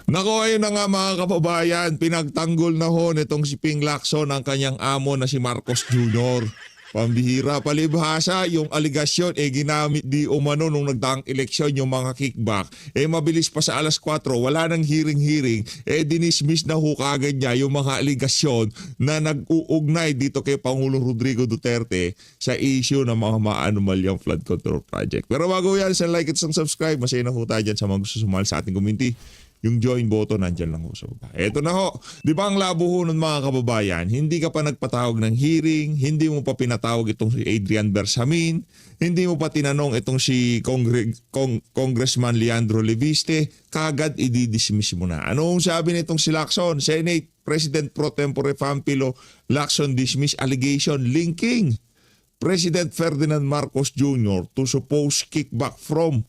Nako, ayun na nga mga kababayan, pinagtanggol na ho nitong si Ping Lacson ang kanyang amo na si Marcos Jr. Pambihira, palibhasa, yung aligasyon ginamit di umano nung nagdaang eleksyon yung mga kickback. Mabilis pa sa alas 4, wala nang hearing, dinismiss na ho kagad niya yung mga aligasyon na nag-uugnay dito kay Pangulong Rodrigo Duterte sa issue ng mga maanumalyang flood control project. Pero bago yan, sa like at subscribe, masaya na ho tayo dyan sa mga gusto sumali sa ating community. Yung join button, nandyan lang ho sa baba. Eto na ho. Di ba ang labo ho ng mga kababayan, hindi ka pa nagpatawag ng hearing, hindi mo pa pinatawag itong si Adrian Bersamin, hindi mo pa tinanong itong si Congressman Leandro Leviste, kagad i-dismiss mo na. Anong sabi nitong si Lacson? Senate President Pro Tempore Pampilo Lacson dismiss allegation linking President Ferdinand Marcos Jr. to supposed kickback from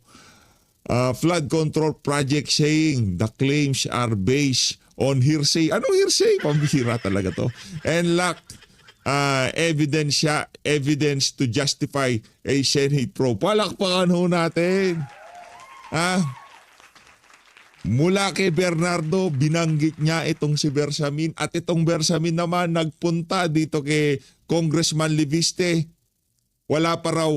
flood control project, saying the claims are based on hearsay. Anong hearsay? Pambihira talaga to. And lack evidence to justify a Senate probe. Palakpakan ho natin. Mula kay Bernardo, binanggit niya itong si Bersamin, at itong Bersamin naman nagpunta dito kay Congressman Leviste. Wala pa raw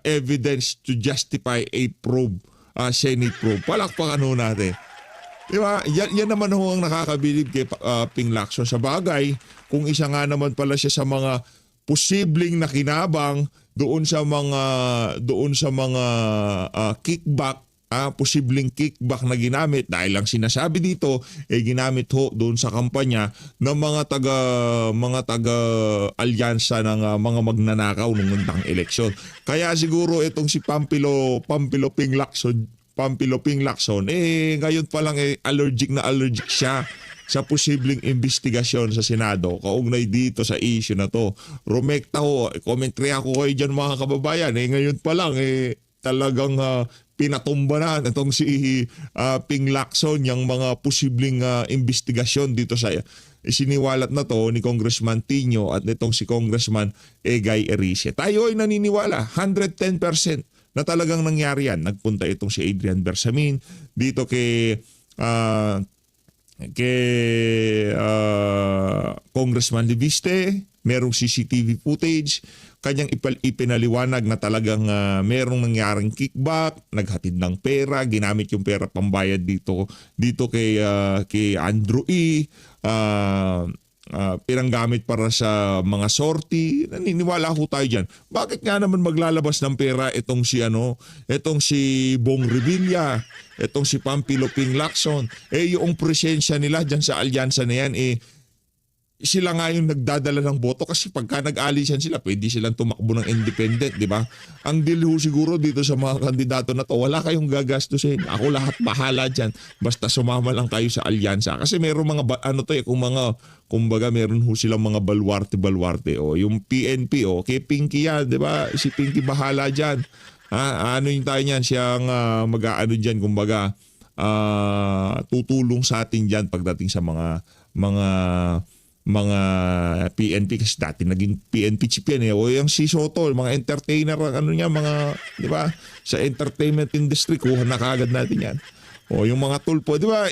evidence to justify a probe, Senate probe. Palakpakan ho natin. Diba? Yan naman ho ang nakakabilib kay Ping Lacson. Sa bagay, kung isa nga naman pala siya sa mga posibleng nakinabang doon sa mga kickback, posibleng kickback na ginamit, dahil lang sinasabi dito ginamit ho doon sa kampanya ng mga taga alyansa ng mga magnanakaw nung nagdaang eleksyon. Kaya siguro itong si Pampilo Ping Lacson ngayon pa lang allergic siya sa posibleng investigasyon sa Senado kaugnay dito sa issue na to. Rumekta ho, commentary ako kayo dyan mga kababayan. Ngayon pa lang talagang pinatumba na itong si Ping Lacson yung mga posibleng investigasyon dito sa isiniwalat na to ni Congressman Tino at nitong si Congressman Egay Erice. Tayo ay naniniwala 110% na talagang nangyari yan. Nagpunta itong si Adrian Bersamin dito kay Congressman Leviste. Merong CCTV footage, kanyang ipinaliwanag na talagang merong nangyaring kickback, naghatid ng pera, ginamit yung pera pambayad dito kay Andrew E. Pinanggamit para sa mga sortie. Naniniwala ho tayo diyan. Bakit nga naman maglalabas ng pera itong si Bong Revilla, itong si Pampilo Ping Lacson, yung presensya nila diyan sa alyansa na yan sila nga yung nagdadala ng boto, kasi pagka nag-alisan sila, pwede silang tumakbo ng independent, di ba? Ang deal ho siguro dito sa mga kandidato na to, wala kayong gagastusin. Ako lahat bahala dyan. Basta sumama lang kayo sa alyansa. Kasi meron mga, kumbaga meron ho silang mga balwarte. Yung PNP, kay Pinky yan, di ba? Si Pinky bahala dyan. Ano yung tayo niyan? Siyang mag-aano dyan, kumbaga, tutulong sa atin dyan pagdating sa mga PNP, kasi dati naging PNP chief yan o yung si Soto, mga entertainer, di ba, sa entertainment industry, kuha na kagad natin yan. Yung mga tulpo, di ba,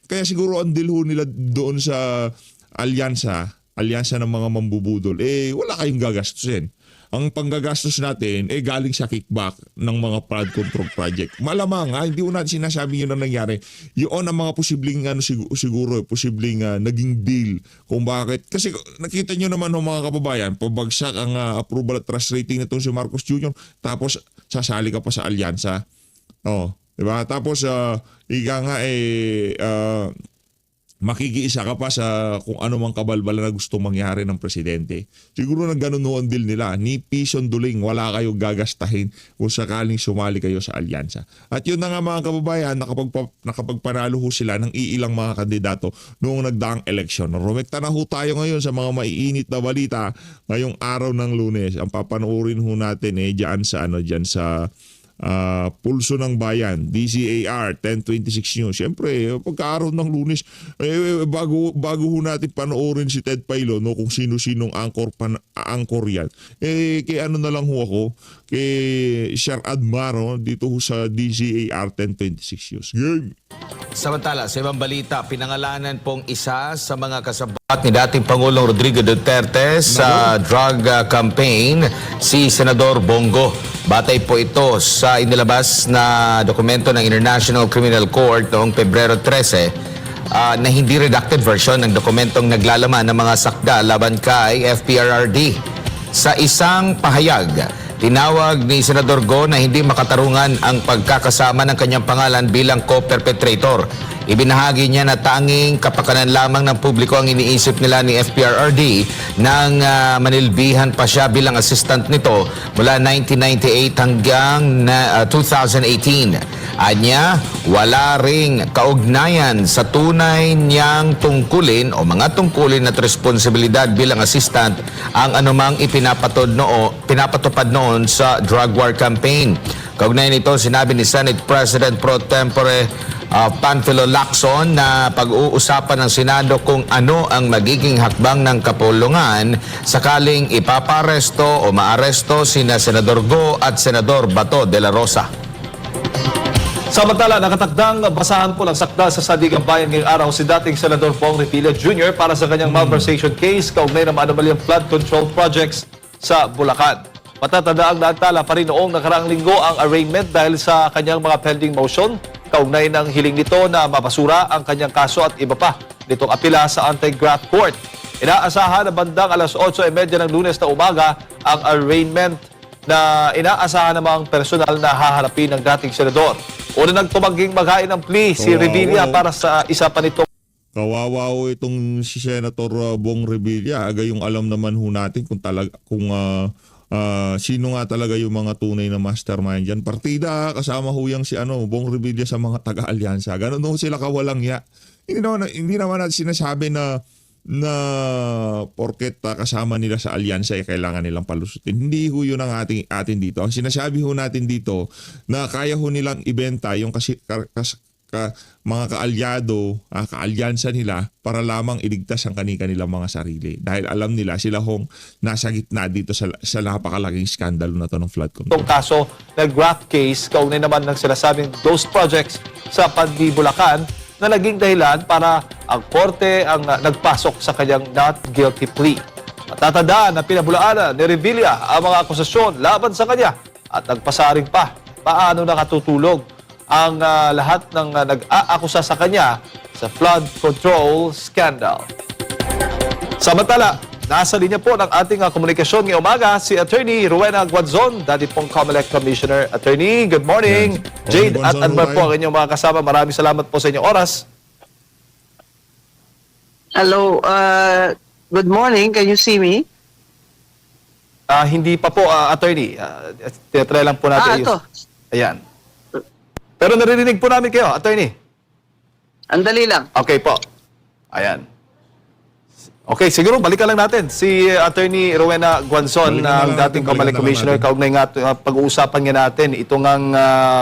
kaya siguro ang deal ho nila doon sa alyansa ng mga mambubudol, wala kayong gagastusin. Ang panggagastos natin galing sa kickback ng mga flood control project. Malamang hindi ko natin sinasabi yun na nangyari. Yun ang mga posibleng siguro posibleng naging deal kung bakit. Kasi nakita nyo naman mga kababayan, pabagsak ang approval at trust rating nitong si Marcos Jr. Tapos sasali ka pa sa alyansa. Diba? Tapos ika nga makikiisa ka pa sa kung ano mang kabalbala na gusto mangyari ng presidente. Siguro na ganun ang deal nila. Ni pisong duling, wala kayong gagastahin kung sakaling sumali kayo sa alyansa. At yun na nga mga kababayan, nakapagpanalo ho sila ng iilang mga kandidato noong nagdaang eleksyon. Rumekta na ho tayo ngayon sa mga maiinit na balita ngayong araw ng Lunes. Ang papanoorin ho natin dyan sa Pulso ng Bayan, DZAR 1026 News. Siyempre, pagka-araw ng Lunes, bago ho natin panoorin si Ted Pailo, kung sino-sinong angkor yan. Kay ano na lang ho ako, kay Sir Admaro dito ho sa DZAR 1026 News. Game! Samantala, sa ibang balita, pinangalanan pong isa sa mga kasabat ni dating Pangulong Rodrigo Duterte sa drug campaign, si Senador Bongo. Batay po ito sa inilabas na dokumento ng International Criminal Court noong Pebrero 13 na hindi redacted version ng dokumentong naglalaman ng mga sakda laban kay FPRRD. Sa isang pahayag, tinawag ni Senador Go na hindi makatarungan ang pagkakasama ng kanyang pangalan bilang co-perpetrator. Ibinahagi niya na tanging kapakanan lamang ng publiko ang iniisip nila ni FPRRD nang manilbihan pa siya bilang assistant nito mula 1998 hanggang 2018. Anya, wala ring kaugnayan sa tunay niyang tungkulin o mga tungkulin at responsibilidad bilang assistant ang anumang pinapatupad noon sa drug war campaign. Kaugnay nito, sinabi ni Senate President Pro Tempore Panfilo Lacson na pag-uusapan ng Senado kung ano ang magiging hakbang ng kapulungan sakaling ipaparesto o maaresto sina Senador Go at Senador Bato de la Rosa. Samantala, nakatakdang basahan po ng sakda sa Sandigan Bayan ngayong araw si dating Senador Bong Revilla Jr. para sa kanyang malversation case kaugnay ng anomalyang flood control projects sa Bulacan. Matatanda ang naantala pa rin noong nakaraang linggo ang arraignment dahil sa kanyang mga pending motion kaugnay ng hiling nito na mapasura ang kanyang kaso at iba pa nitong apila sa anti-graft court. Inaasahan na bandang alas 8:30 ng Lunes na umaga ang arraignment na inaasahan namang personal na haharapin ng dating senador. Una nang tumagging maghain ng plea si Revilla para sa isa pa nito. Kawawa ho itong si Senator Bong Revilla. Aga yung alam naman ho natin kung sino nga talaga yung mga tunay na mastermind dyan. Partida, kasama ho yung si Bong Revilla sa mga taga-alyansa. Ganun ho sila kawalang ya. Hindi naman natin sinasabi na porket kasama nila sa alyansa ay kailangan nilang palusutin. Hindi ho yun ang atin dito. Ang sinasabi ho natin dito na kaya ho nilang ibenta yung mga kaalyado, kaalyansa nila para lamang iligtas ang kanilang mga sarili. Dahil alam nila sila hong nasa gitna dito sa napakalaking skandalo na to ng flood control. Itong kaso na graft case, kaugnay naman ng sinasabing those projects sa Pandi, Bulacan na naging dahilan para ang korte ang nagpasok sa kanyang not guilty plea. Matatandaan na pinabulaanan ni Revilla ang mga akusasyon laban sa kanya at nagpasaring pa paano nakatutulog ang lahat ng nag-aakusa sa kanya sa flood control scandal. Samantala, nasa linya po ng ating komunikasyon ngayong umaga si Attorney Rowena Guanzon, dati pong COMELEC Commissioner. Attorney, good morning. Yes. Jade at Guanzon, Anwar po ang inyong mga kasama. Maraming salamat po sa inyong oras. Hello, good morning. Can you see me? Hindi pa po, Attorney. Tinatry lang po natin. Ito. Ayan. Pero naririnig po namin kayo, Attorney. Andali lang. Okay po. Ayan. Okay, siguro balikan lang natin si Attorney Rowena Guanzon, Balikan na lang dating natin, COMELEC balikan na Commissioner. natin. Kaugnay nga, pag-uusapan nga natin itong ang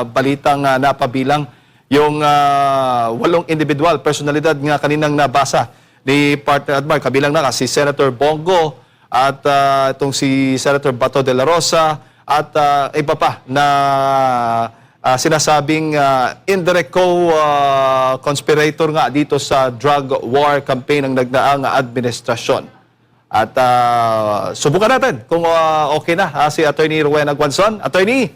balitang napabilang yung 8 individual, personalidad nga kaninang nabasa ni Partner Admar. Kabilang na si Senator Bongo at itong si Senator Bato de la Rosa at iba pa na sinasabing indirect co-conspirator nga dito sa drug war campaign ng nagdaang administrasyon. At subukan natin kung okay na si Attorney Rowena Guanzon. Attorney!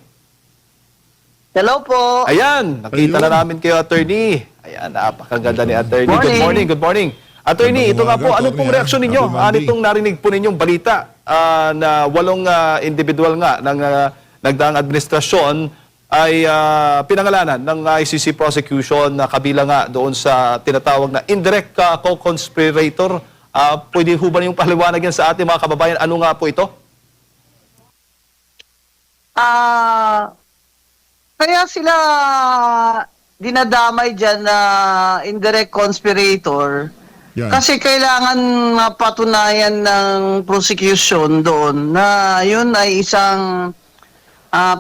Hello po. Ayan, nakita na namin kayo, Attorney. Ayan, napakaganda ni Attorney. Good morning, good morning. Attorney, ito nga po, ano pong reaksyon ninyo? Ano itong narinig po ninyong balita na 8 individual nga ng nagdaang administrasyon ay pinangalanan ng ICC prosecution na kabilang nga doon sa tinatawag na indirect co-conspirator. Pwede ho ba niyong paliwanag yan sa ating mga kababayan? Ano nga po ito? Kaya sila dinadamay dyan na indirect conspirator Yan. kasi kailangan mapatunayan ng prosecution doon na yun ay isang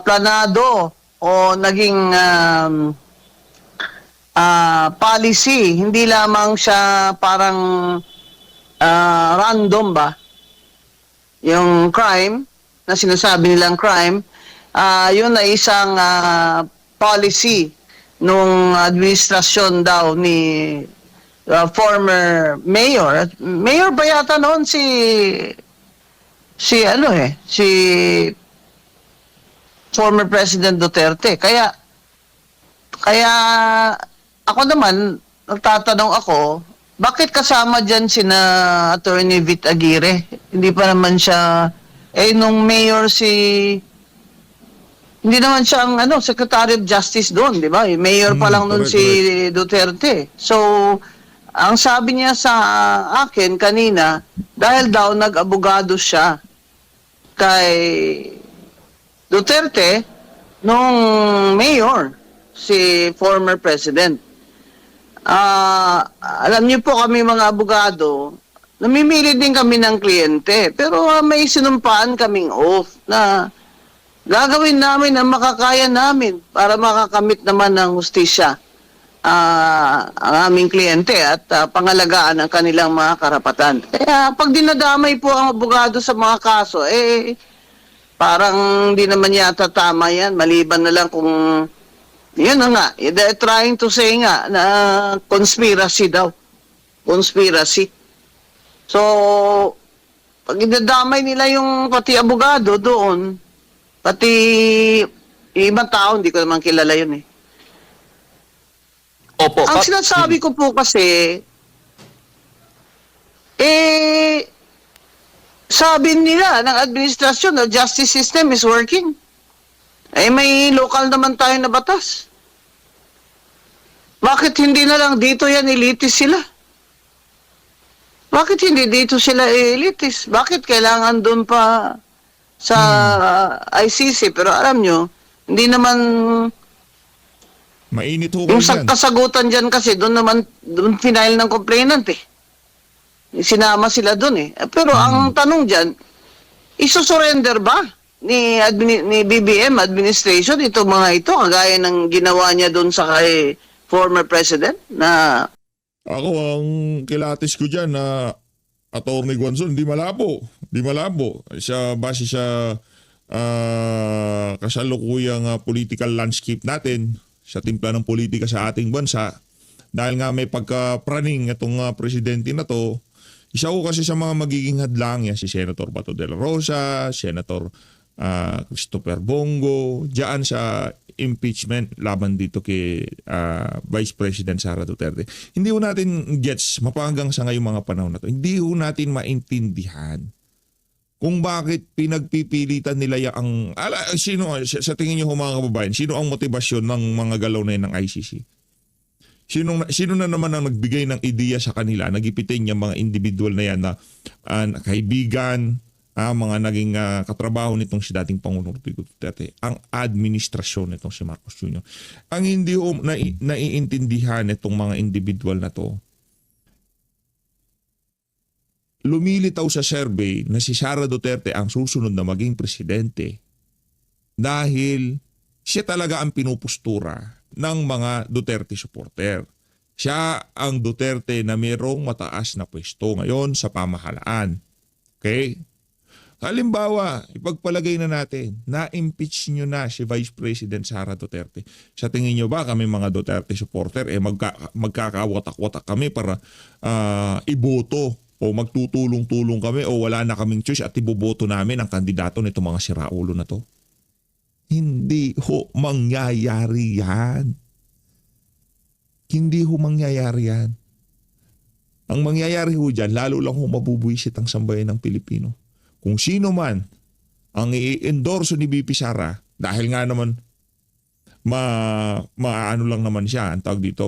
planado o naging policy. Hindi lamang siya parang random ba? Yung crime, na sinasabi nilang crime, yun ay isang policy nung administrasyon daw ni former mayor. Mayor ba yata noon si former President Duterte. Kaya ako naman, nagtatanong ako, bakit kasama dyan sina Attorney Vit Aguirre? Hindi pa naman siya, nung mayor hindi naman siya ang Secretary of Justice doon, di ba? Mayor pa lang doon correct, si Duterte. So, ang sabi niya sa akin kanina, dahil daw nag-abogado siya kay Duterte nung mayor, si former president. Alam niyo po kami mga abogado, namimili din kami ng kliyente, pero may sinumpaan kaming oath na gagawin namin ang makakaya namin para makakamit naman ng hustisya ang aming kliyente at pangalagaan ang kanilang mga karapatan. Kaya pag dinadamay po ang abogado sa mga kaso, parang hindi naman yata tama yan, maliban na lang kung yun na nga, they're trying to say nga na conspiracy daw. Conspiracy. So, pag idadamay nila yung pati abogado doon, pati ibang tao, hindi ko naman kilala yun eh. Opo. Ang sinasabi ko po kasi, sabi nila ng administrasyon, the justice system is working. May local naman tayo na batas. Bakit hindi na lang dito yan elitis sila? Bakit hindi dito sila elitis? Bakit kailangan doon pa sa ICC? Pero alam nyo, hindi naman Mainit ho yung kayo dyan. kasagutan dyan kasi doon final ng complainant eh. Sinama sila doon eh. Pero ang tanong dyan, isusurrender ba ni BBM administration itong mga ito kagaya ng ginawa niya doon sa kay former president na Ako, ang kilatis ko dyan na Attorney Guanzon, hindi malabo. Hindi malabo. Base sa kasalukuyang political landscape natin, sa timpla ng politika sa ating bansa, dahil nga may pagkapraning itong presidente na to, isa ko kasi sa mga magiging hadlang yan, si Senator Bato de la Rosa, Senator Christopher Bongo, diyan sa impeachment laban dito kay Vice President Sara Duterte. Hindi ho natin gets, mapahanggang sa ngayong mga panahon na to, hindi ho natin maintindihan kung bakit pinagpipilitan nila yung sino sa tingin niyo mga kababayan, sino ang motibasyon ng mga galaw na yun ng ICC? Sino na naman ang nagbigay ng ideya sa kanila, nagipitin yung mga individual na yan na kaibigan, mga naging katrabaho nitong si dating Pangulong Rodrigo Duterte, ang administrasyon nitong si Marcos Jr. Ang hindi naiintindihan itong mga individual na to, lumilitaw sa survey na si Sara Duterte ang susunod na maging presidente dahil siya talaga ang pinupustura ng mga Duterte supporter. Siya ang Duterte na mayroong mataas na pwesto ngayon sa pamahalaan. Okay? Halimbawa, ipagpalagay na natin, na-impeach nyo na si Vice President Sara Duterte. Sa tingin nyo ba kami mga Duterte supporter, magkakawatak-watak kami para iboto o magtutulong-tulong kami o wala na kaming choice at iboboto namin ang kandidato nito mga siraulo na to? Hindi ho mangyayari yan. Hindi ho mangyayari yan. Ang mangyayari ho dyan, lalo lang ho mabubuisit ang sambayan ng Pilipino. Kung sino man ang i-endorso ni BP Sara, dahil nga naman ano lang naman siya, ang tawag dito,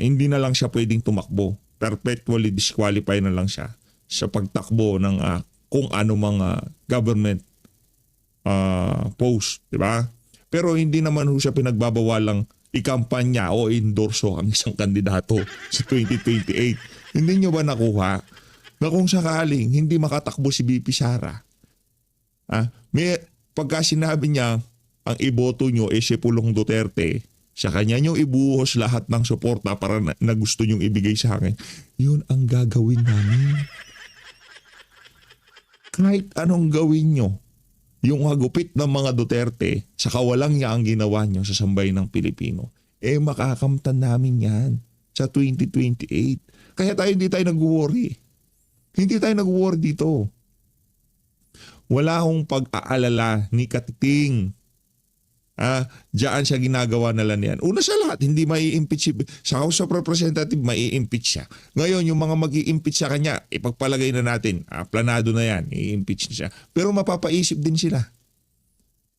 hindi na lang siya pwedeng tumakbo. Perpetually disqualify na lang siya sa pagtakbo ng kung ano mga government post, di ba? Pero hindi naman ho siya pinagbabawalang ikampanya o endorso ang isang kandidato sa 2028. Hindi nyo ba nakuha na kung sakaling hindi makatakbo si BP Sara, may pagka sinabi niya ang iboto nyo si Pulong Duterte, sa kanya nyo ibuhos lahat ng suporta para na gusto nyong ibigay sa akin, yun ang gagawin namin. Kahit anong gawin nyo, yung hagupit ng mga Duterte sa kawalang niya ang ginawa nyo sa sambayan ng Pilipino, makakamtan namin yan sa 2028. Kaya hindi tayo nag-worry. Hindi tayo nag-worry dito. Wala akong pag-aalala ni Katiting. Diyan siya ginagawa na lang yan. Una sa lahat, hindi mai-impeach sa House of Representatives, mai-impeach siya. Ngayon, yung mga mag-i-impeach sa kanya, ipagpalagay na natin, planado na yan, i-impeach na siya. Pero mapapaisip din sila.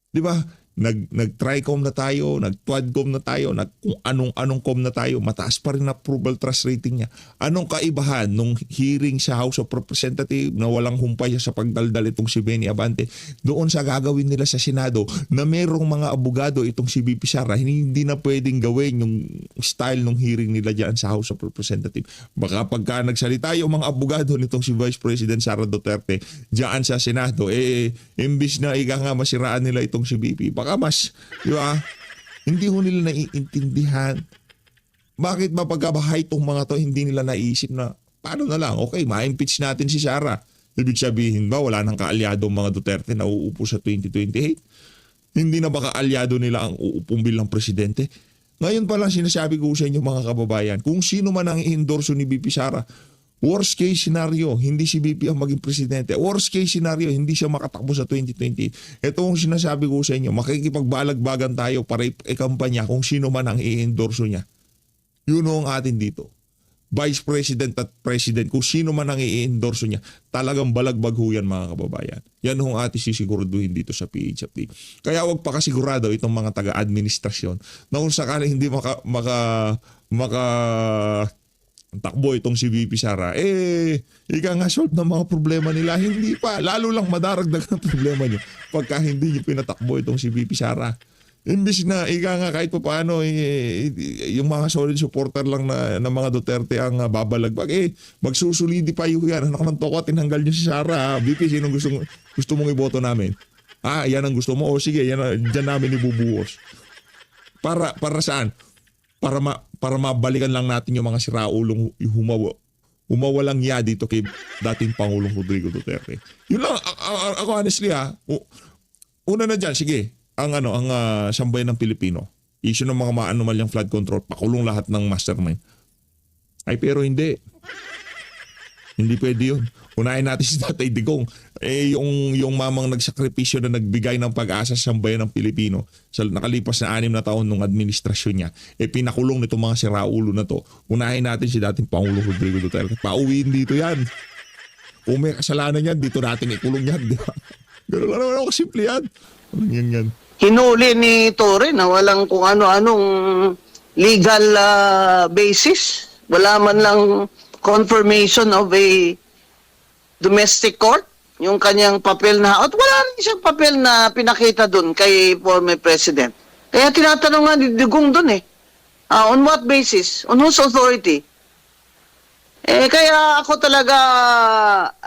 Di ba? Nag-TRICOM na tayo, nag-TWADCOM na tayo, kung anong COM na tayo, mataas pa rin approval trust rating niya. Anong kaibahan nung hearing sa House of Representatives na walang humpay sa pagdaldal itong si Benny Abante doon sa gagawin nila sa Senado na merong mga abogado itong si BP Sara, hindi na pwedeng gawin yung style ng hearing nila dyan sa House of Representatives. Baka pagka nagsalita yung mga abogado nitong si Vice President Sara Duterte dyan sa Senado, imbis na nga masiraan nila itong si BP, baka mas, di ba? Hindi ho nila naiintindihan. Bakit ba pagkabahay itong mga to, hindi nila naisip na, paano na lang, okay, ma-impeach natin si Sara. Ibig sabihin ba, wala nang kaalyado mga Duterte na uupo sa 2028? Hindi na ba kaalyado nila ang uupong bilang presidente? Ngayon pa lang sinasabi ko sa inyo mga kababayan, kung sino man ang i-endorso ni BP Sara, worst case scenario, hindi si BP ang maging presidente. Worst case scenario, hindi siya makatakbo sa 2028. Ito ang sinasabi ko sa inyo, makikipagbalagbagan tayo para ikampanya kung sino man ang i-endorso niya. Yun ang atin dito. Vice President at President, kung sino man ang i-endorso niya, talagang balagbag ho yan mga kababayan. Yan ang atin sisiguraduhin dito sa PHFD. Kaya wag pa kasigurado itong mga taga-administrasyon na kung sakali hindi takbo itong si VP Sara, ika nga solve ng mga problema nila. Hindi pa. Lalo lang madaragdag ang problema nyo pagka hindi nyo pinatakbo itong si VP Sara. Imbis na, ika nga kahit pa paano, yung mga solid supporter lang na mga Duterte ang babalagbag, magsusolidify yan. Anak ng toko, tinanggal nyo si Sara. VP, sino gusto mong iboto namin? Yan ang gusto mo? O sige, dyan namin ibubuhos. Para saan? Para mabalikan lang natin yung mga siraulong humawalang ya dito kay dating Pangulong Rodrigo Duterte. Yun lang, ako honestly una na dyan, sige, ang sambayan ng Pilipino, issue ng mga maanomalyang flood control, pakulong lahat ng mastermind. Pero hindi. Hindi pwede yun. Unahin natin si Tatay Digong. Yung mamang nagsakripisyo na nagbigay ng pag-asa sa sambayan ng Pilipino sa nakalipas na 6 na taon ng administrasyon niya, pinakulong nitong mga siraulo na to. Unahin natin si dating Pangulong Rodrigo Duterte. Pauwiin dito yan. Kung may kasalanan yan, dito natin ikulong yan. Di ba? Ganun lang naman ako simple yan. Yan. Hinuli ni Torre na walang kung ano-anong legal basis. Wala man lang confirmation of a domestic court, yung kanyang papel na, at wala rin siyang papel na pinakita dun kay former president. Kaya tinatanong nga ni Digong dun on what basis? On whose authority? Kaya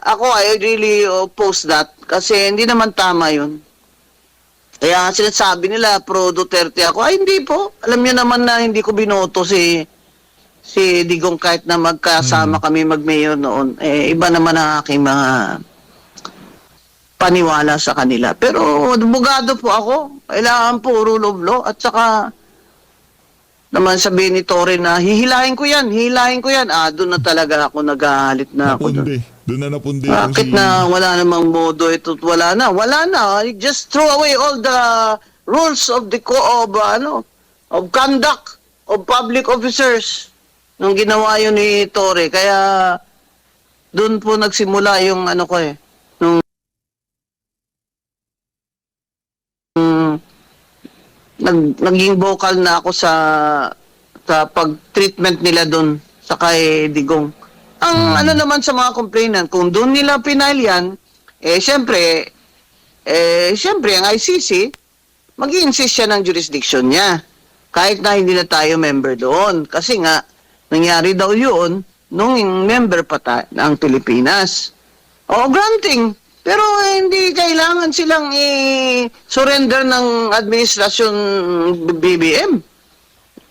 I really oppose that kasi hindi naman tama yun. Kaya sinasabi nila pro Duterte ako, hindi po. Alam niyo naman na hindi ko binoto si Digong kahit na magkasama kami mag-mayor noon. Iba naman ang aking mga paniwala sa kanila. Pero abogado po ako. Kailangan po rule of law. At saka naman sabihin ni Torre na hihilahin ko yan. Doon na talaga ako nagalit na ako. Doon na napundi. Bakit na wala namang modo ito? Wala na. Just throw away all the rules of the of conduct of public officers. Nung ginawa yun ni Torre, kaya doon po nagsimula yung naging vocal na ako sa pag-treatment nila doon sa kay Digong. Ang naman sa mga complainant, kung doon nila pinail yan, syempre ang ICC, mag-i-insist siya ng jurisdiction niya. Kahit na hindi na tayo member doon. Kasi nga, nangyari daw yun nung member pa ng Pilipinas. Granting. Pero hindi kailangan silang i-surrender ng administrasyon BBM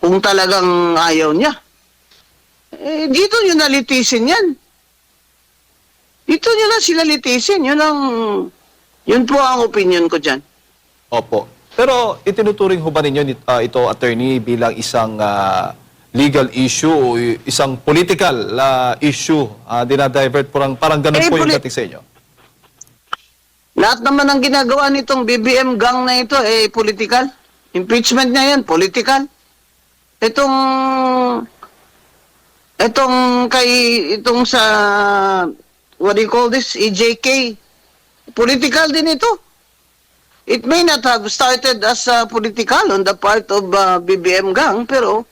kung talagang ayaw niya. Dito nyo nalitisin yan. Dito nyo na sila litisin. Yun ang Yun po ang opinion ko dyan. Opo. Pero itinuturing ho ba ninyo ito, attorney, bilang isang legal issue o isang political issue? Dinadivert parang ganun po yung dating sa inyo. Lahat naman ng ginagawa nitong BBM gang na ito, political. Impeachment niya yan, political. Itong sa, what do you call this, EJK, political din ito. It may not have started as political on the part of BBM gang, pero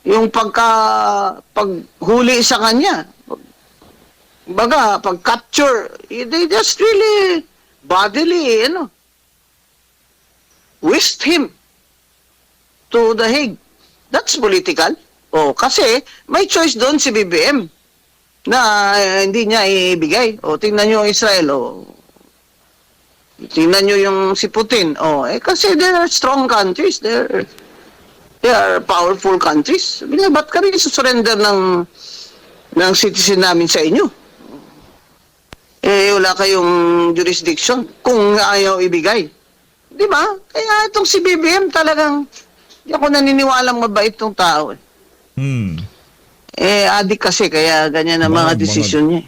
yung paghuli sa kanya, pag-capture, they just really bodily, whisked him to The Hague. That's political. Kasi may choice doon si BBM na hindi niya ibigay. Tingnan niyo ang Israel. Tingnan niyo yung si Putin. Kasi they are strong countries. They are powerful countries. Ba't ka rin surrender ng citizen namin sa inyo? Wala kayong jurisdiction kung ayaw ibigay. Di ba? Kaya itong si BBM talagang hindi ako naniniwalang mabait tong tao. Adik kasi kaya ganyan ang mga desisyon niya.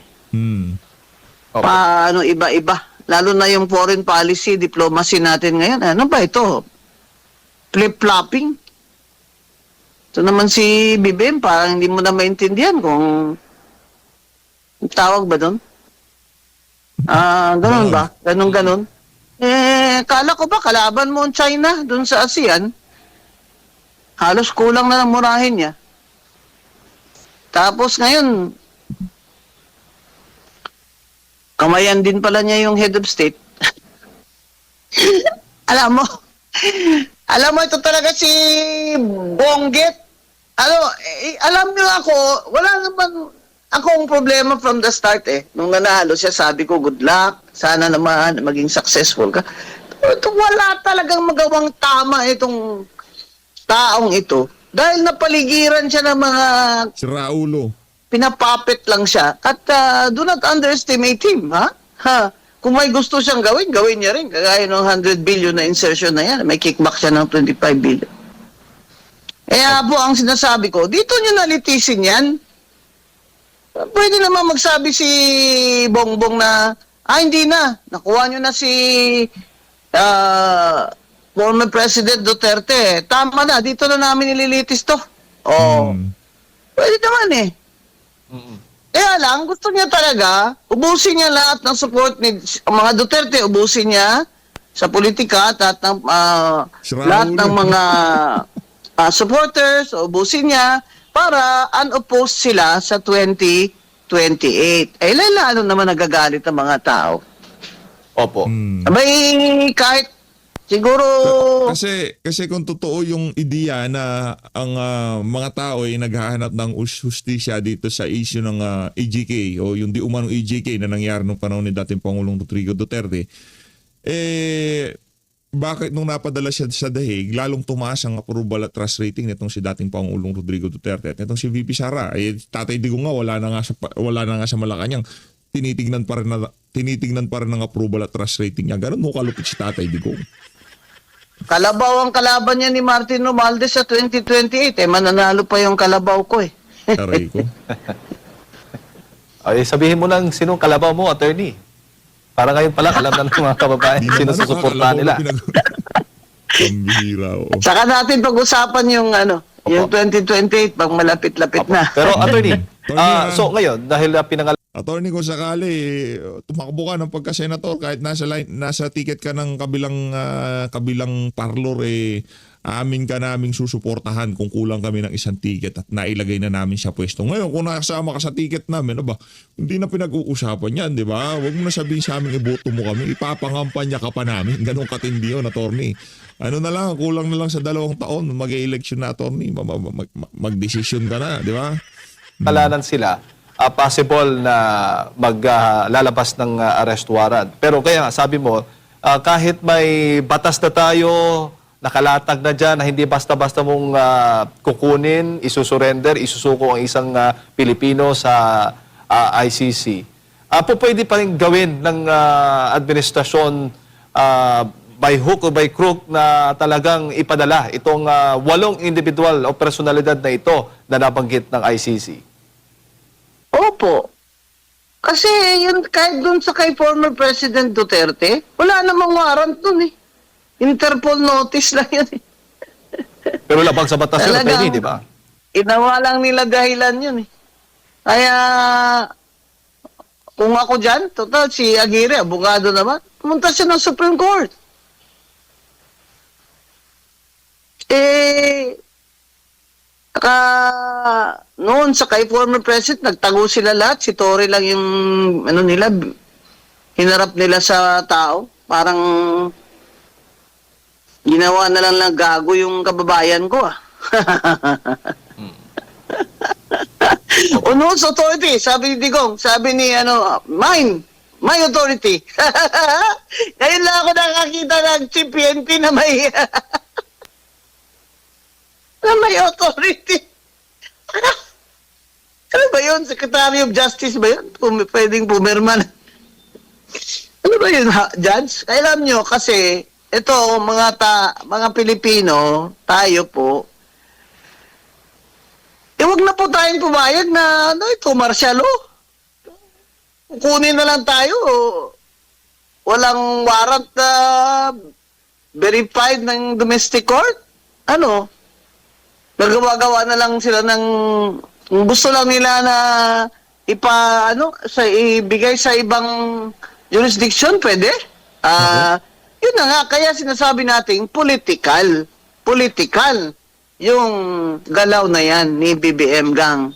Okay. Paano iba-iba? Lalo na yung foreign policy, diplomacy natin ngayon. Ano ba ito? Flip-flopping? Ito naman si BBM, parang hindi mo na maintindihan kung tawag ba doon? Ganun ba? Ganun. Kala ko ba kalaban mo ang China doon sa ASEAN? Halos kulang na ng murahin niya. Tapos ngayon, kamayan din pala niya yung head of state. Alam mo, ito talaga si Bonggit. Alam niyo ako, wala naman akong problema from the start Nung nanalo siya, sabi ko, good luck. Sana naman maging successful ka. Ito, wala talagang magawang tama itong taong ito. Dahil napaligiran siya ng mga Si Raulo. pinapapit lang siya. At do not underestimate him, ha? Kung may gusto siyang gawin niya rin. Kagaya ng 100 billion na insertion na yan. May kickback siya ng 25 billion. Kaya po ang sinasabi ko, dito nyo nalitisin yan. Pwede naman magsabi si Bongbong na, hindi na. Nakuha nyo na si former President Duterte. Tama na, dito na namin nililitis to. Pwede naman Kaya lang, gusto niya talaga, ubusin niya lahat ng support ni mga Duterte, ubusin niya sa politika at lahat ng mga supporters, ubusin niya para unopposed sila sa 2028. Lalo naman nagagalit ang mga tao. Opo. Abay, kahit siguro... Kasi kung totoo yung ideya na ang mga tao ay naghahanap ng hustisya dito sa issue ng EJK o yung di umanong EJK na nangyari nung panahon ni dating Pangulong Rodrigo Duterte, bakit nung napadala siya sa The Hague, lalong tumaas ang approval at trust rating nitong si dating Pangulong Rodrigo Duterte at nitong si VP Sara. Tatay Digong nga wala na nga sa Malacanang. Tinitingnan pa rin ng approval at trust rating niya. Ganun mo kalupit si Tatay Digong. Kalabaw ang kalaban niya ni Martin Romualdez sa 2028. Mananalo pa yung kalabaw ko Aray ko. Sabihin mo lang sinong kalabaw mo, attorney. Para ngayon pala, alam na ng mga kababayan sino susuportahan nila. Pambihira, oo. Saka natin pag-usapan yung yung 2028 pag malapit-lapit na. Pero attorney, so ngayon, dahil Attorney, kung sakali tumakbo ka ng pagka-senator kahit nasa ticket ka ng kabilang parlor amin ka naming susuportahan kung kulang kami ng isang ticket at nailagay na namin sa pwesto. Ngayon, kung nakasama ka sa ticket namin, hindi na pinag-uusapan yan, di ba? Huwag mo na sabihin sa amin, iboto mo kami, ipapangampanya ka pa namin. Ganun katindi yun, attorney. Ano na lang, kulang na lang sa 2 taon, mag-election na, attorney, mag-decision ka na, di ba? kalanan sila, possible na maglalabas ng arrest warrant. Pero kaya sabi mo, kahit may batas na tayo, nakalatag na dyan, na hindi basta-basta mong kukunin, isusurrender, isusuko ang isang Pilipino sa ICC. po pwede pa rin gawin ng administrasyon by hook or by crook na talagang ipadala itong 8 individual o personalidad na ito na nabanggit ng ICC? Opo. Kasi yun, kahit dun sa kay former President Duterte, wala namang warrant dun eh. Interpol notice lang yun eh. Pero labag sa batas yun, Talagang attorney, di ba? Inawa lang nila dahilan yun eh. Kaya, kung ako dyan, total, si Aguirre, abogado naman, pumunta siya ng Supreme Court. Noon sa kay former president, nagtago sila lahat. Si Tory lang yung, nila, hinarap nila sa tao. Parang, ginawa na lang ng gago yung kababayan ko ah. Unos authority, sabi ni Digong, sabi ni my authority. Ngayon lang ako nakakita ng chief PNP na may na may authority. Ano ba yun? Secretary of Justice ba yun? Pwedeng pumirma na. Ano ba yun, Judge? Alam nyo, kasi ito, mga Pilipino, tayo po, wag na po tayong pumayag na ito, martial law. Kunin na lang tayo. Walang warrant na verified ng domestic court. Nagawa-gawa na lang sila ng gusto lang nila na ibigay sa ibang jurisdiction, pwede. Yun na nga, kaya sinasabi natin political yung galaw na yan ni BBM Gang.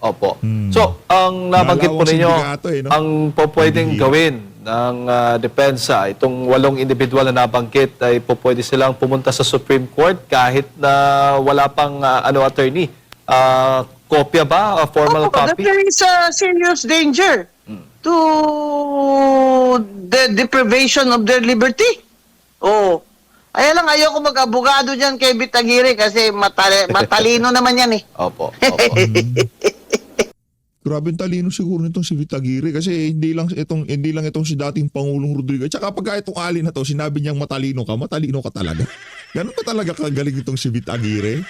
Opo. So, ang nabanggit po Malawang ninyo, sindikato no? ang po pwedeng gawin ng depensa, itong 8 individual na nabanggit ay po pwede silang pumunta sa Supreme Court kahit na wala pang attorney. Kopya ba? A formal copy? There is a serious danger to the deprivation of their liberty. Kaya lang ayoko mag-abogado dyan kay Aguirre kasi matalino naman yan eh. Opo. Grabe ang talino siguro nitong si Aguirre kasi hindi lang itong si dating Pangulong Rodrigo. Tsaka pagka itong ali na to, sinabi niyang matalino ka talaga. Ganun ka talaga kagaling itong si Aguirre.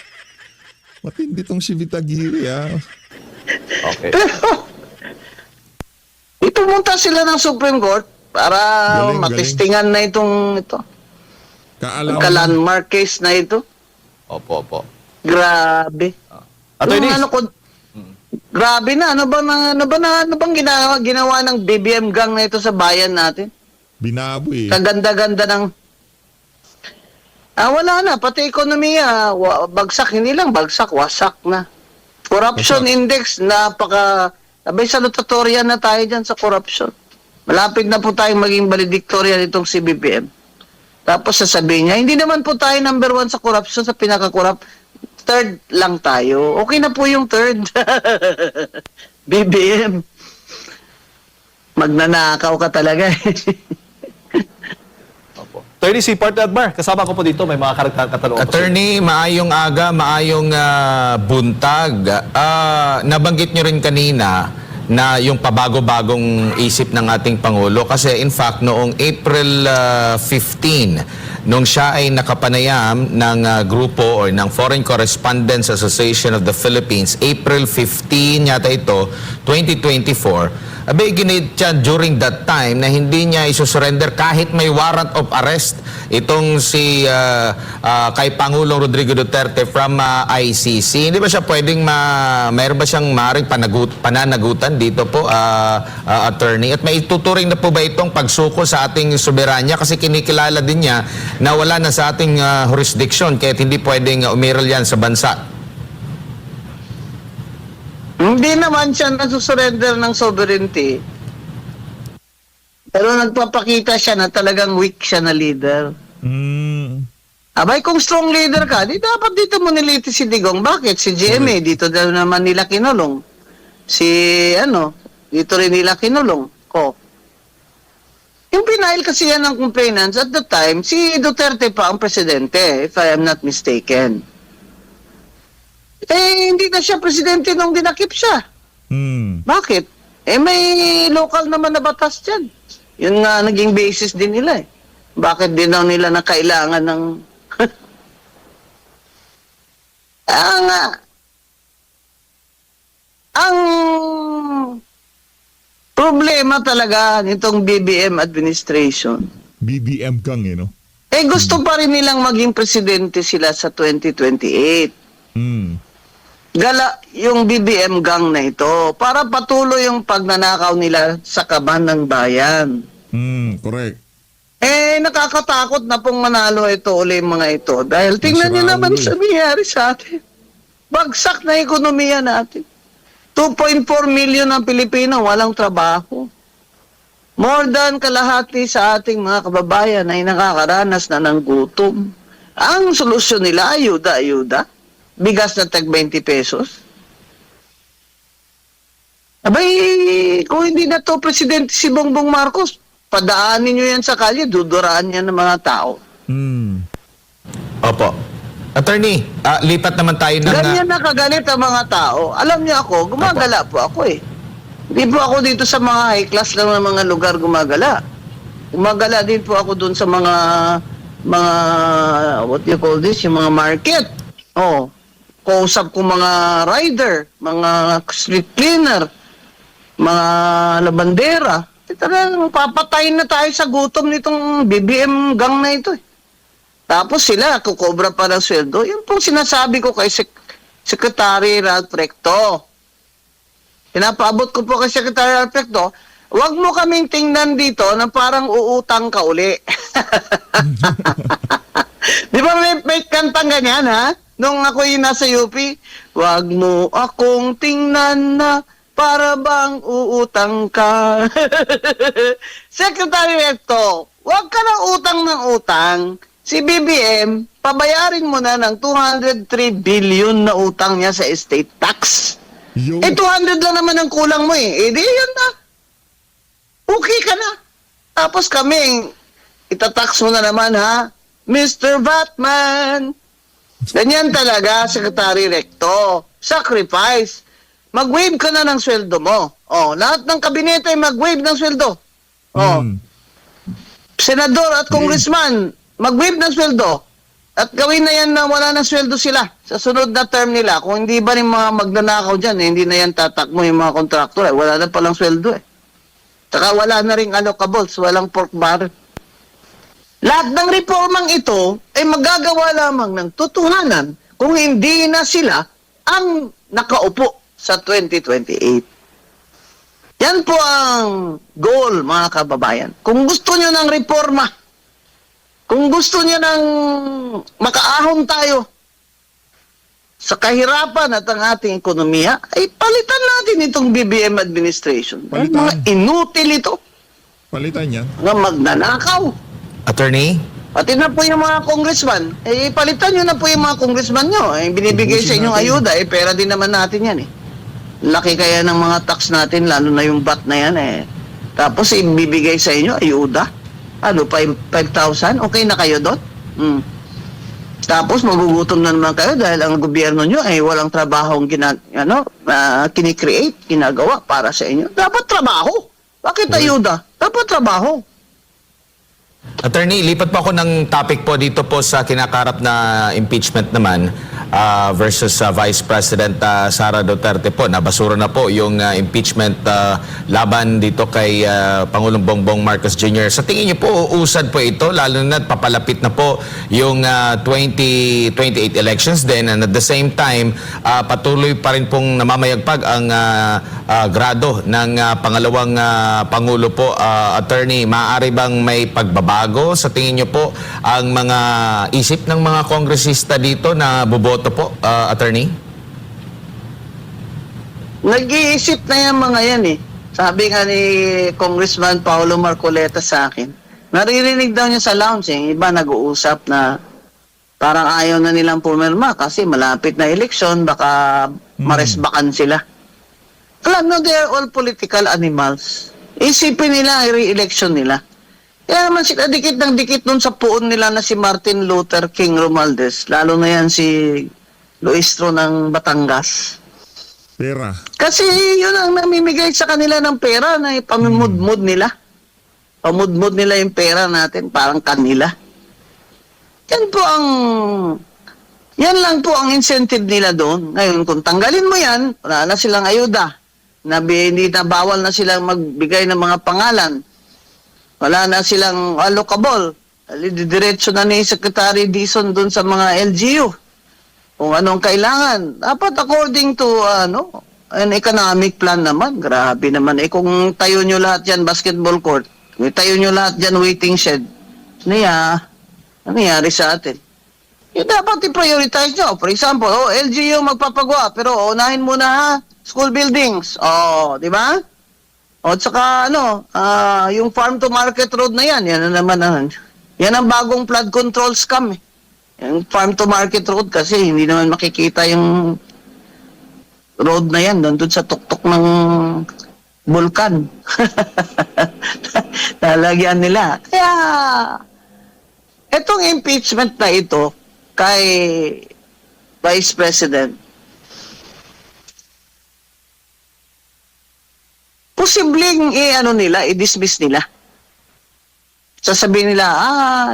Matindi itong si Aguirre Okay. Ipumunta sila ng Supreme Court para Galing. matistingan na ito. Landmark case na ito. Opo. Grabe. Attorney, Grabe na. Ano bang ginawa ng BBM Gang na ito sa bayan natin? Binaboy. Kaganda-ganda ng wala na, pati ekonomiya, bagsak, hindi lang bagsak, wasak na. Corruption index, abay salutatorian na tayo dyan sa corruption. Malapit na po tayong maging valedictorian itong si BBM. Tapos sasabihin niya, hindi naman po tayo number 1 sa corruption, sa pinaka-corrupt. Third lang tayo. Okay na po yung third. BBM. Magnanakaw ka talaga eh. Attorney si Partner Admar, kasama ko po dito, may mga katanungan. Attorney, maayong aga, maayong buntag. Nabanggit nyo rin kanina na yung pabago-bagong isip ng ating Pangulo. Kasi in fact, noong April 15, nung siya ay nakapanayam ng grupo or ng Foreign Correspondents Association of the Philippines, April 15 yata ito, 2024, abay ginit siya during that time na hindi niya isusurrender kahit may warrant of arrest itong si kay Pangulong Rodrigo Duterte from ICC. Hindi ba siya pwedeng mayroon ba siyang maaaring pananagutan dito po, attorney? At may tuturing na po ba itong pagsuko sa ating soberanya? Kasi kinikilala din niya na wala na sa ating jurisdiction kaya hindi pwedeng umiral yan sa bansa. Hindi naman siya nasusurrender ng sovereignty. Pero nagpapakita siya na talagang weak siya na leader. Abay, kung strong leader ka, di dapat dito mo niliti si Digong. Bakit? Si GMA, dito daw naman nila kinulong. Dito rin nila kinulong. Yung pinail kasi yan ng complainants at the time, si Duterte pa ang presidente, if I am not mistaken. Hindi na siya presidente nung dinakip siya. Bakit? may local naman na batas dyan. Yun nga naging basis din nila eh. Bakit din daw nila na kailangan ng... ang problema talaga nitong BBM administration, BBM gang no? gusto pa rin nilang maging presidente sila sa 2028. Hmm. Gala yung BBM gang na ito para patuloy yung pagnanakaw nila sa kaban ng bayan. Correct. Nakakatakot na pong manalo ito uli mga ito. Dahil tingnan nyo Masarap naman ulo eh. sa nangyari sa atin. Bagsak na ekonomiya natin. 2.4 million ang Pilipino walang trabaho. More than kalahati sa ating mga kababayan ay nakakaranas na ng gutom. Ang solusyon nila, ayuda. Bigas na tag 20 pesos. Abay, kung hindi na to Presidente si Bongbong Marcos, padaanin nyo yan sa kalye, duduraan yan ng mga tao. Opo. Attorney, lipat naman tayo ng... Ganyan na kagalit ang mga tao. Alam niyo ako, gumagala po ako eh. Hindi po ako dito sa mga high class lang ng mga lugar gumagala. Gumagala din po ako dun sa mga what do you call this? Yung mga market. Kausap ko mga rider, mga street cleaner, mga labandera. Talagang papatayin na tayo sa gutom nitong BBM gang na ito eh. Tapos sila, kukobra pa ng sweldo. Yun pong sinasabi ko kay Secretary Ralph Recto. Pinapaabot ko po kay Secretary Ralph Recto, huwag mo kaming tingnan dito na parang uutang ka uli. Di ba may kantang ganyan ha? Nung ako yung nasa UP, huwag mo akong tingnan na para bang uutang ka. Secretary Recto, huwag ka ng utang. Si BBM, pabayarin mo na ng 203 billion na utang niya sa estate tax. 200 lang naman ang kulang mo eh. Di yan na. Okay ka na. Tapos kami, itatax mo na naman ha, Mr. Batman. Ganyan talaga, Secretary Recto. Sacrifice. Mag-waive ka na ng sweldo mo. Lahat ng kabinete ay mag-waive ng sweldo. Senador at congressman, mag-waive ng sweldo. At gawin na yan na wala ng sweldo sila sa sunod na term nila. Kung hindi ba rin mga magnanakaw dyan, hindi na yan tatakmo yung mga kontraktor. Wala na palang sweldo eh. Saka wala na rin allocables, walang pork barrel. Lahat ng reformang ito ay magagawa lamang ng tutuhanan kung hindi na sila ang nakaupo sa 2028. Yan po ang goal, mga kababayan. Kung gusto nyo ng reforma, kung gusto niya ng makaahon tayo sa kahirapan at ang ating ekonomiya, ay palitan natin itong BBM administration. Palitan. Mga inutil ito. Palitan yan. Mga magnanakaw. Attorney? Pati na po yung mga congressman. Palitan nyo na po yung mga congressman nyo. Binibigay sa inyong Ubusin ayuda. Pera din naman natin yan eh. Laki kaya ng mga tax natin, lalo na yung VAT na yan eh. Tapos ibibigay sa inyo ayuda. 5,000? Okay na kayo doon? Tapos magugutom na naman kayo dahil ang gobyerno nyo ay walang trabahong kinikreate, ginagawa para sa inyo. Dapat trabaho. Bakit ayuda? Dapat trabaho. Attorney, lipat po ako ng topic po dito po sa kinakarap na impeachment naman versus Vice President Sara Duterte po. Nabasura na po yung impeachment laban dito kay Pangulong Bongbong Marcos Jr. Sa tingin niyo po, uusad po ito, lalo na papalapit na po yung 2028 elections din, and at the same time, patuloy pa rin pong namamayagpag ang grado ng pangalawang Pangulo po. Attorney, maaari bang may pagbabago sa tingin niyo po ang mga isip ng mga kongresista dito na boboto po, Attorney? Nag-iisip na yung mga yan eh. Sabi nga ni Congressman Paulo Marcoleta sa akin, naririnig daw niya sa lounge eh, iba nag-uusap na parang ayaw na nilang pumirma kasi malapit na eleksyon, baka maresbakan sila. Alam mo, they're all political animals. Isipin nila, re-election nila. Kaya naman sila dikit ng dikit nun sa puon nila na si Martin Luther King Romualdez, lalo na yan si Luistro ng Batangas. Pera. Kasi yun ang namimigay sa kanila ng pera na pamimudmud nila. Pamudmud nila yung pera natin, parang kanila. Yan lang po ang incentive nila doon. Ngayon, kung tanggalin mo yan, wala na silang ayuda. Hindi na bawal na silang magbigay ng mga pangalan. Wala na silang allocable. Diretso na ni Secretary Dizon doon sa mga LGU. Kung anong kailangan. Dapat according to an economic plan naman. Grabe naman. Kung tayo nyo lahat yan, basketball court, kung tayo nyo lahat yan, waiting shed, nangyari sa atin. Yung dapat i-prioritize nyo. For example, LGU magpapagawa, pero unahin muna ha, school buildings. Di ba? At saka yung farm to market road na yan, yan ang bagong flood control scam. Yung farm to market road kasi hindi naman makikita yung road na yan doon sa tuktok ng bulkan. Lalagyan nila. Kaya, itong impeachment na ito kay Vice President, posibleng i-dismiss nila. Sasabihin nila,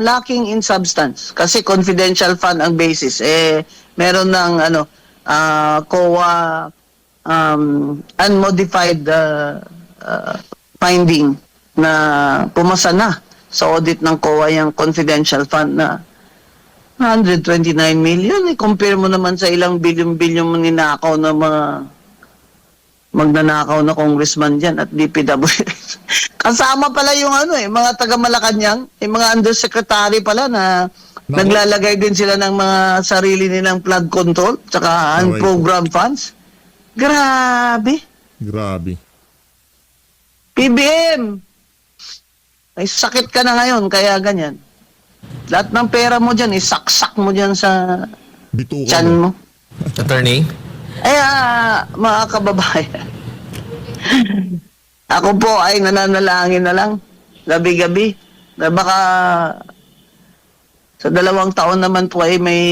lacking in substance. Kasi confidential fund ang basis. Meron ng COA unmodified finding na pumasa na sa audit ng COA yung confidential fund na 129 million. Compare mo naman sa ilang bilyon-bilyon mo ninakaw na mga magnanakaw na congressman dyan at DPWH. Kasama pala yung mga taga-Malacanang, yung mga undersecretary pala na naglalagay din sila ng mga sarili nilang flood control tsaka unprogrammed funds. Grabe. PBM, ay sakit ka na ngayon, kaya ganyan. Lahat ng pera mo dyan, isaksak mo dyan sa Bituka tiyan mo. Attorney? Mga kababayan, ako po ay nananalangin na lang, gabi-gabi, na baka sa 2 taon naman po ay may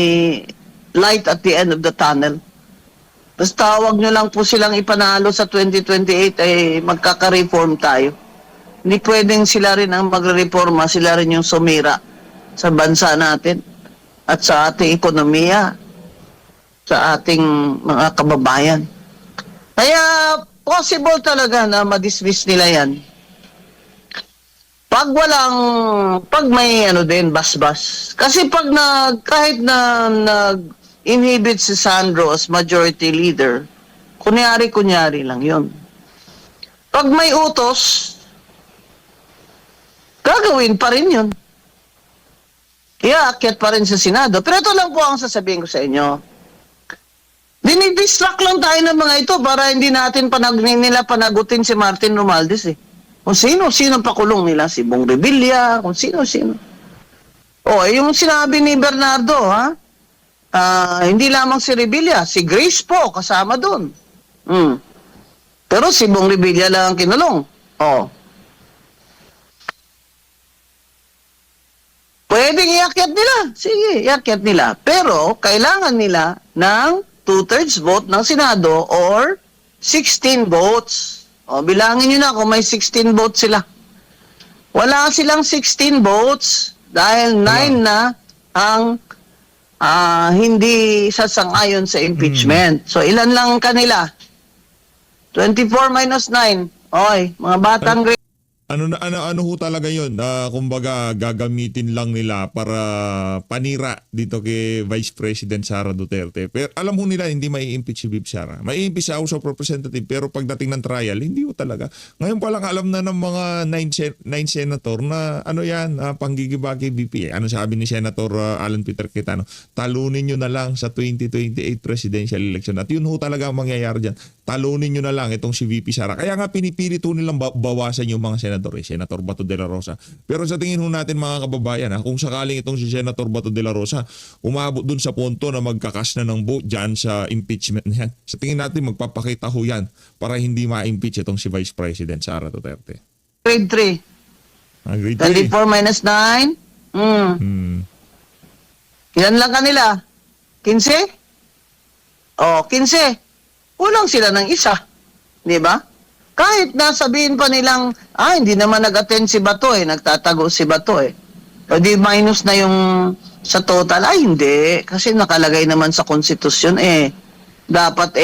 light at the end of the tunnel. Basta wag nyo lang po silang ipanalo sa 2028 ay magkaka-reform tayo. Hindi pwedeng sila rin ang magre-reforma, sila rin yung sumira sa bansa natin at sa ating ekonomiya, sa ating mga kababayan. Kaya possible talaga na ma-dismiss nila yan. Pag may basbas. Kasi kahit na nag-inhibit si Sandro as majority leader, kunyari lang yun. Pag may utos, gagawin pa rin yun. Iaakyat pa rin sa Senado. Pero ito lang po ang sasabihin ko sa inyo. Dinidistract lang tayo ng mga ito para hindi natin nila panagutin si Martin Romualdez Kung sino pakulong nila, si Bong Revilla, kung sino. Yung sinabi ni Bernardo, hindi lamang si Revilla, si Grace po kasama doon. Pero si Bong Revilla lang ang kinulong. Pwedeng iakyat nila. Sige, iakyat nila. Pero, kailangan nila ng 2/3 vote ng Senado or 16 votes. Bilangin nyo na kung may 16 votes sila. Wala silang 16 votes dahil 9 na ang hindi sasang-ayon sa impeachment. So, ilan lang kanila? 24 minus 9. Mga batang grade. Ano ho talaga yun? Kumbaga gagamitin lang nila para panira dito kay Vice President Sara Duterte. Pero alam ho nila hindi mai-impeach si Vice Sara. Mai-impeach sa House of Representative pero pagdating ng trial, hindi ho talaga. Ngayon pa lang alam na ng mga 9 senator na panggigibagi VP. Ano sabi ni Senator Alan Peter Cayetano? Talunin nyo na lang sa 2028 presidential election. At yun ho talaga ang mangyayari dyan. Talunin nyo na lang itong si VP Sara. Kaya nga pinipilit ho nilang bawasan yung mga Senator Bato de la Rosa. Pero sa tingin ho natin mga kababayan, kung sakaling itong si Senator Bato de la Rosa umabot dun sa punto na magkakas na ng vote dyan sa impeachment na yan, sa tingin natin magpapakita ho yan para hindi ma-impeach itong si Vice President Sara Duterte. Grade 3. Grade 24 minus 9. Ilan lang kanila? 15? 15. kulang sila ng isa. Di ba? Kahit nasabihin pa nilang, hindi naman nag-attend si Bato nagtatago si Bato O di minus na yung sa total. Hindi. Kasi nakalagay naman sa konstitusyon dapat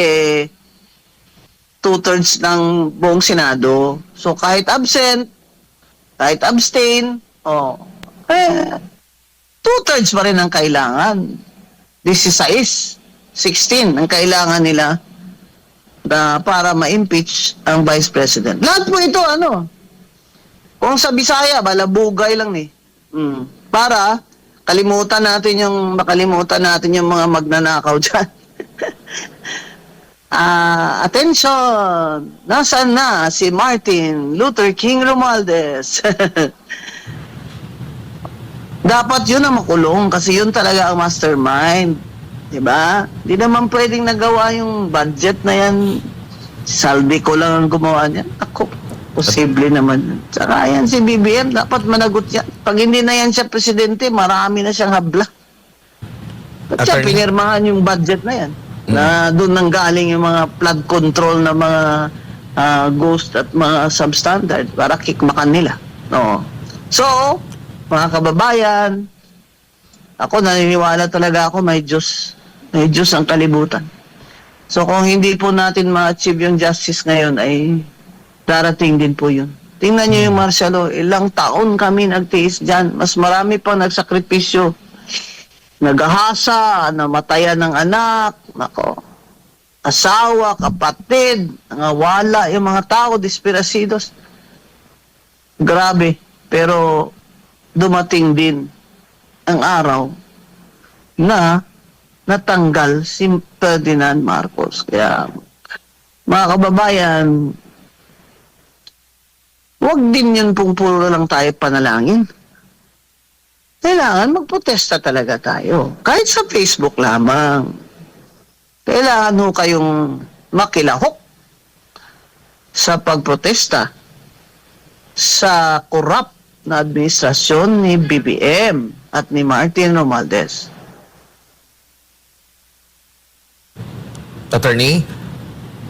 2/3 ng buong Senado. So kahit absent, kahit abstain, 2/3 pa rin ang kailangan. 16, 16 ang kailangan nila para ma-impeach ang Vice President. Lahat po ito, kung sa Bisaya, balabugay lang para makalimutan natin yung mga magnanakaw dyan. Attention! Nasaan na si Martin Luther King Romualdez? Dapat yun ang makulong kasi yun talaga ang mastermind. Diba? Di naman pwedeng nagawa yung budget na yan. Salvi ko lang ang gumawa niyan. Ako, posible naman yun. Saka yan si BBM, dapat managot yan. Pag hindi na yan siya presidente, marami na siyang habla. At siya Attorney? pinirmahan yung budget na yan. Na doon nang galing yung mga flood control na mga ghost at mga substandard para kikmakan nila. No. So, mga kababayan, ako naniniwala talaga ako may Diyos ang kalibutan. So kung hindi po natin ma-achieve yung justice ngayon ay darating din po yun. Tingnan niyo yung martial law, ilang taon kami nagtiis dyan. Mas marami pang nagsakripisyo. Nagahasa, namatayan ng anak, asawa, kapatid, nangawala yung mga tao, desperasidos. Grabe. Pero dumating din ang araw na natanggal si Ferdinand Marcos. Kaya, mga kababayan, huwag din yun pong puro lang tayo panalangin. Kailangan magprotesta talaga tayo. Kahit sa Facebook lamang. Kailangan ho kayong makilahok sa pagprotesta sa korap na administrasyon ni BBM at ni Martin Romualdez. Attorney,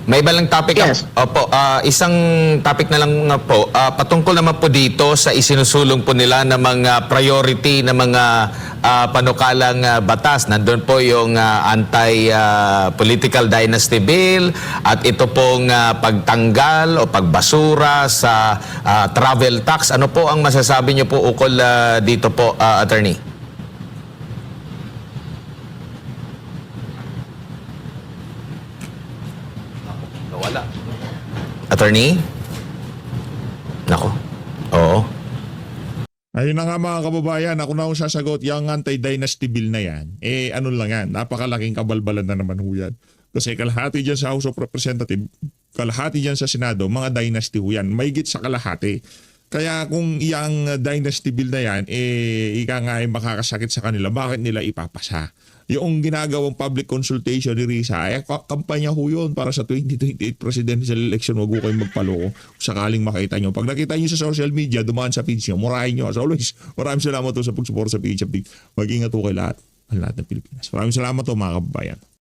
may iba lang topic. Yes. Opo, isang topic na lang po. Patungkol naman po dito sa isinusulong po nila ng mga priority na mga panukalang batas. Nandun po yung anti-political dynasty bill at ito pong pagtanggal o pagbasura sa travel tax. Ano po ang masasabi niyo po ukol dito po, Attorney? Wala. Attorney? Nako. Oo. Ayun na nga mga kababayan, ako na akong sasagot yung anti-dynasty bill na yan. Ano lang yan, napakalaking kabalbalan na naman ho yan. Kasi kalahati dyan sa House of Representatives, kalahati dyan sa Senado, mga dynasty ho yan. Mahigit sa kalahati. Kaya kung yung dynasty bill na yan, ika nga ay makakasakit sa kanila, bakit nila ipapasa? Yung ginagawang public consultation ni Risa, kampanya ho yun para sa 2028 presidential election. Wag ho kayong magpaloko sakaling makita nyo. Pag nakita nyo sa social media, dumaan sa page nyo, murahin nyo. As always, maraming salamat po sa pag-support sa page update. Mag-ingat ho kay lahat ng Pilipinas. Maraming salamat po mga kababayan.